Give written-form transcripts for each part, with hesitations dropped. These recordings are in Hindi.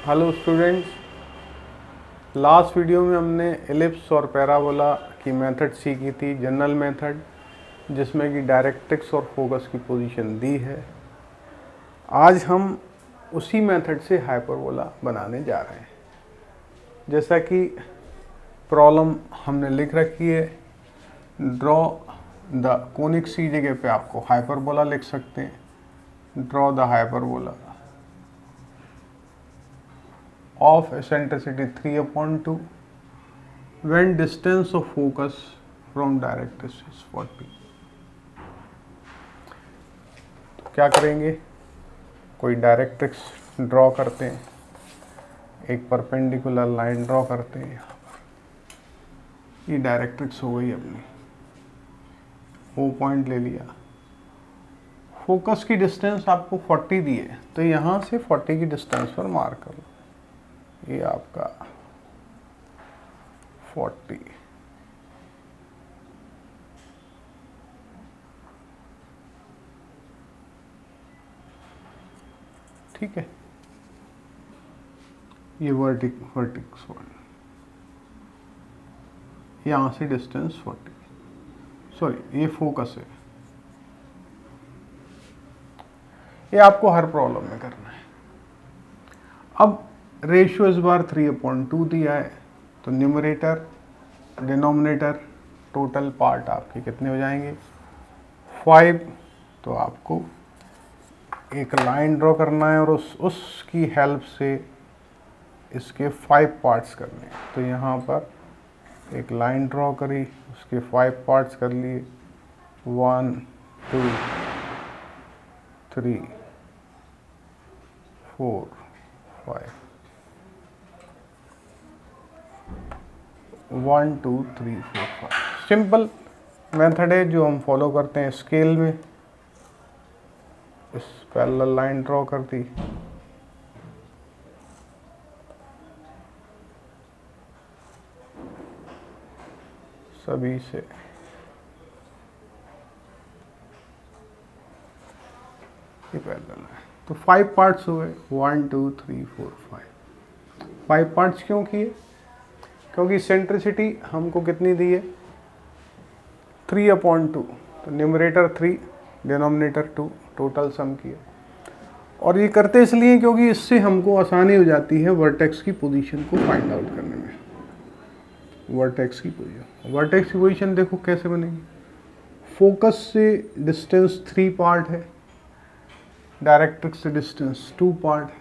हेलो स्टूडेंट्स, लास्ट वीडियो में हमने एलिप्स और पैराबोला की मेथड सीखी थी, जनरल मेथड, जिसमें कि डायरेक्ट्रिक्स और फोकस की पोजीशन दी है। आज हम उसी मेथड से हाइपरबोला बनाने जा रहे हैं। जैसा कि प्रॉब्लम हमने लिख रखी है, ड्रॉ द कोनिक सी जगह पे आपको हाइपरबोला लिख सकते हैं। Draw the hyperbola of eccentricity 3/2 when distance of focus from directrix is 40। तो क्या करेंगे, कोई डायरेक्ट्रिक्स ड्रॉ करते हैं, एक परपेंडिकुलर लाइन ड्रॉ करते हैं। यहाँ पर ये डायरेक्ट्रिक्स हो गई अपनी, वो पॉइंट ले लिया। फोकस की डिस्टेंस आपको 40 दी है, तो यहाँ से 40 की डिस्टेंस पर मार्क कर लो। ये आपका 40, ठीक है। ये वर्टिक्स वन, यहाँ से डिस्टेंस 40, सॉरी ये फोकस है। ये आपको हर प्रॉब्लम में करना है। अब रेशियो इस बार 3/2 दिया है, तो न्यूमरेटर डिनोमिनेटर टोटल पार्ट आपके कितने हो जाएंगे, 5। तो आपको एक लाइन ड्रॉ करना है और उसकी हेल्प से इसके 5 पार्ट्स करने हैं। तो यहाँ पर एक लाइन ड्रॉ करी, उसके 5 पार्ट्स कर लिए, 1 2 3 4 5, 1 2 3 4 5। सिंपल मेथड है जो हम फॉलो करते हैं स्केल में। इस पैरेलल लाइन ड्रॉ कर दी, सभी से ये पैरेलल है। तो 5 पार्ट्स हुए, 1 2 3 4 5 पार्ट्स क्यों किए, क्योंकि सेंट्रिसिटी हमको कितनी दी है, 3/2। तो न्यूमरेटर 3, डिनोमिनेटर 2, टोटल सम किया। और ये करते इसलिए क्योंकि इससे हमको आसानी हो जाती है वर्टेक्स की पोजीशन को फाइंड आउट करने में। वर्टेक्स की पोजीशन देखो कैसे बनेगी। फोकस से डिस्टेंस 3 पार्ट है, डायरेक्ट्रिक्स से डिस्टेंस 2 पार्ट है।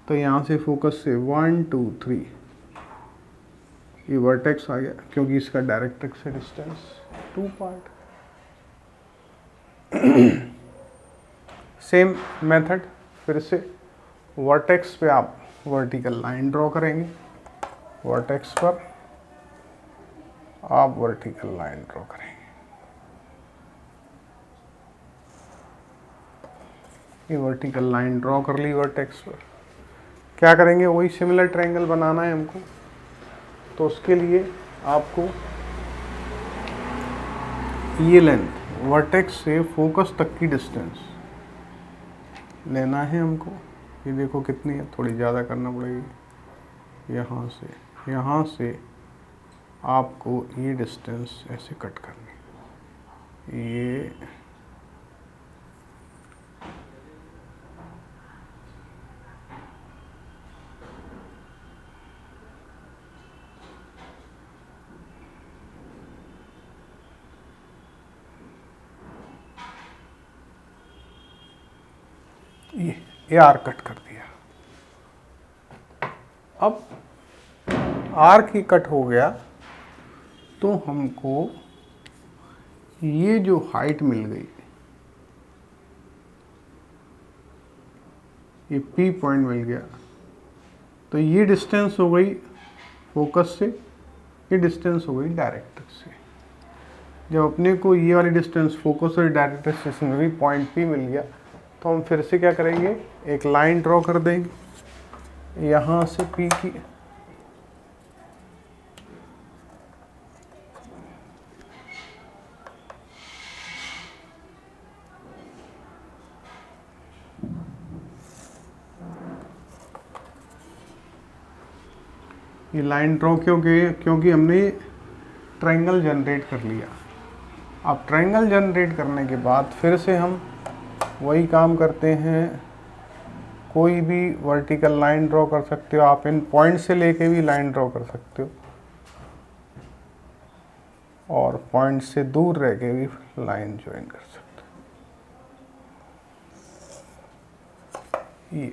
तो यहाँ से फोकस से 1 2 3 ये वर्टेक्स आ गया, क्योंकि इसका डायरेक्ट्रिक्स से डिस्टेंस 2 पार्ट। सेम मेथड फिर से, वर्टेक्स पे आप वर्टिकल लाइन ड्रॉ करेंगे, वर्टेक्स पर आप वर्टिकल लाइन ड्रॉ करेंगे। ये वर्टिकल लाइन ड्रॉ कर ली वर्टेक्स पर। क्या करेंगे, वही सिमिलर ट्रायंगल बनाना है हमको। तो उसके लिए आपको ये लेंथ वर्टेक्स से फोकस तक की डिस्टेंस लेना है हमको। ये देखो कितनी है, थोड़ी ज़्यादा करना पड़ेगी। यहाँ से आपको ये डिस्टेंस ऐसे कट करनी, ये आर कट कर दिया। अब आर की कट हो गया, तो हमको ये जो हाइट मिल गई, ये पी पॉइंट मिल गया। तो ये डिस्टेंस हो गई फोकस से, ये डिस्टेंस हो गई डायरेक्ट्रिक्स से। जब अपने को ये वाली डिस्टेंस फोकस और डायरेक्ट्रिक्स में भी पॉइंट पी मिल गया, तो हम फिर से क्या करेंगे, एक लाइन ड्रॉ कर देंगे यहाँ से पी की, ये लाइन ड्रॉ क्योंकि हमने ट्रायंगल जनरेट कर लिया। अब ट्रायंगल जनरेट करने के बाद फिर से हम वही काम करते हैं, कोई भी वर्टिकल लाइन ड्रॉ कर सकते हो आप, इन पॉइंट से लेके भी लाइन ड्रॉ कर सकते हो और पॉइंट से दूर रह के भी लाइन ज्वाइन कर सकते हो।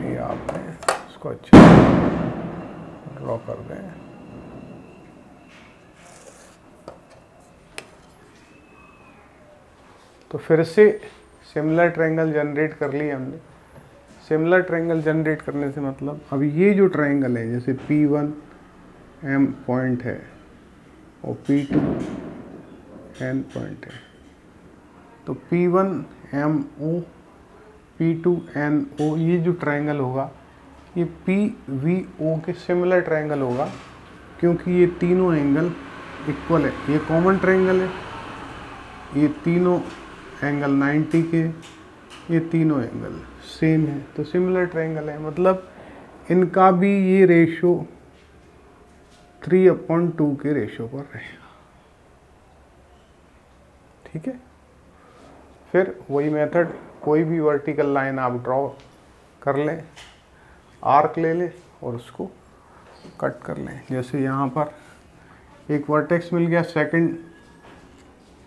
ये आपने इसको अच्छे ड्रॉ कर दें। तो फिर से सिमिलर ट्रायंगल जनरेट कर लिया हमने। सिमिलर ट्रायंगल जनरेट करने से मतलब अब ये जो ट्रायंगल है, जैसे P1 M पॉइंट है और P2 N पॉइंट है, तो P1 M O P2 N O ये जो ट्रायंगल होगा ये PVO के सिमिलर ट्रायंगल होगा, क्योंकि ये तीनों एंगल इक्वल है। ये कॉमन ट्रायंगल है, ये तीनों एंगल 90 के, ये तीनों एंगल सेम है, तो सिमिलर ट्रायंगल है। मतलब इनका भी ये रेशो 3/2 के रेशो पर रहेगा। ठीक है। फिर वही मेथड, कोई भी वर्टिकल लाइन आप ड्रॉ कर लें, आर्क ले लें और उसको कट कर लें। जैसे यहाँ पर एक वर्टेक्स मिल गया, सेकंड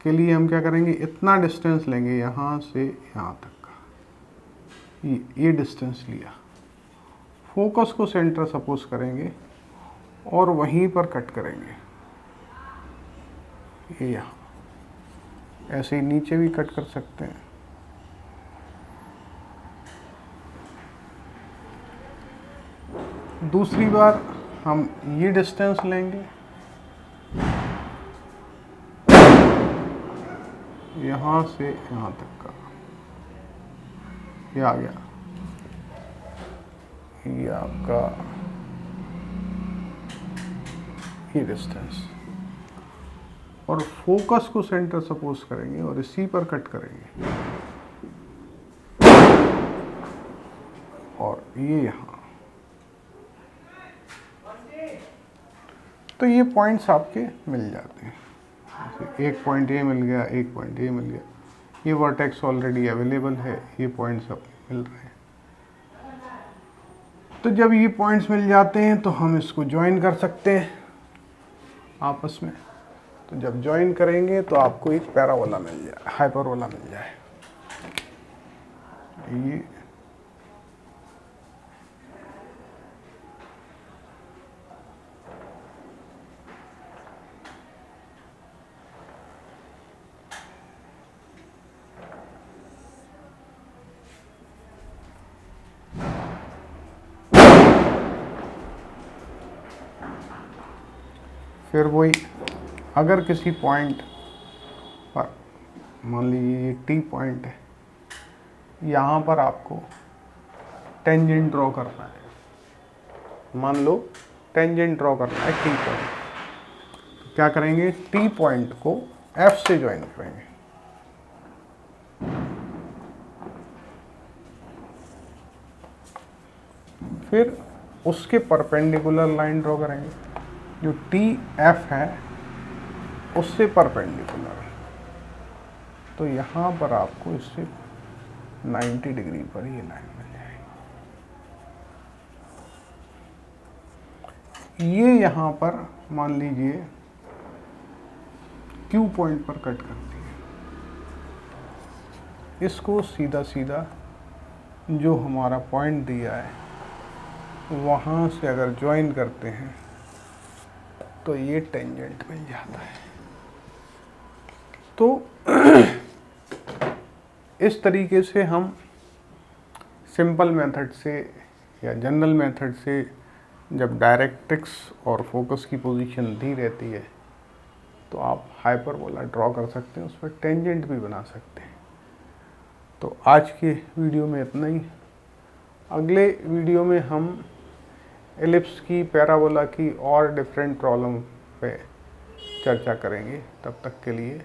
के लिए हम क्या करेंगे, इतना डिस्टेंस लेंगे यहाँ से यहाँ तक का, ये डिस्टेंस लिया, फोकस को सेंटर सपोज करेंगे और वहीं पर कट करेंगे। ये यहाँ ऐसे ही नीचे भी कट कर सकते हैं। दूसरी बार हम ये डिस्टेंस लेंगे, यहाँ से यहाँ तक का, ये आ गया, ये आपका ये डिस्टेंस, और फोकस को सेंटर सपोज करेंगे और इसी पर कट करेंगे और ये यहाँ। तो ये पॉइंट्स आपके मिल जाते हैं। एक पॉइंट ये मिल गया, एक पॉइंट ये मिल गया, ये वर्टेक्स ऑलरेडी अवेलेबल है, ये पॉइंट्स अब मिल रहे हैं। तो जब ये पॉइंट्स मिल जाते हैं तो हम इसको ज्वाइन कर सकते हैं आपस में। तो जब ज्वाइन करेंगे तो आपको एक पैराबोला मिल जाए, हाइपरबोला मिल जाए। ये फिर वही, अगर किसी पॉइंट पर मान लीजिए ये T पॉइंट है, यहाँ पर आपको टेंजेंट ड्रॉ करना है। मान लो टेंजेंट ड्रॉ करना है T पॉइंट, तो क्या करेंगे, T पॉइंट को F से ज्वाइन करेंगे। फिर उसके परपेंडिकुलर लाइन ड्रॉ करेंगे, जो TF है उससे परपेंडिकुलर है। तो यहाँ पर आपको इससे 90 डिग्री पर ये लाइन मिल जाएगी। ये यहाँ पर मान लीजिए Q पॉइंट पर कट करती है। इसको सीधा सीधा जो हमारा पॉइंट दिया है वहाँ से अगर ज्वाइन करते हैं तो ये टेंजेंट मिल जाता है। तो इस तरीके से हम सिंपल मेथड से या जनरल मेथड से, जब डायरेक्ट्रिक्स और फोकस की पोजीशन दी रहती है तो आप हाइपरबोला ड्रॉ कर सकते हैं, उस पर टेंजेंट भी बना सकते हैं। तो आज के वीडियो में इतना ही। अगले वीडियो में हम एलिप्स की, पैराबोला की और डिफरेंट प्रॉब्लम पे चर्चा करेंगे। तब तक के लिए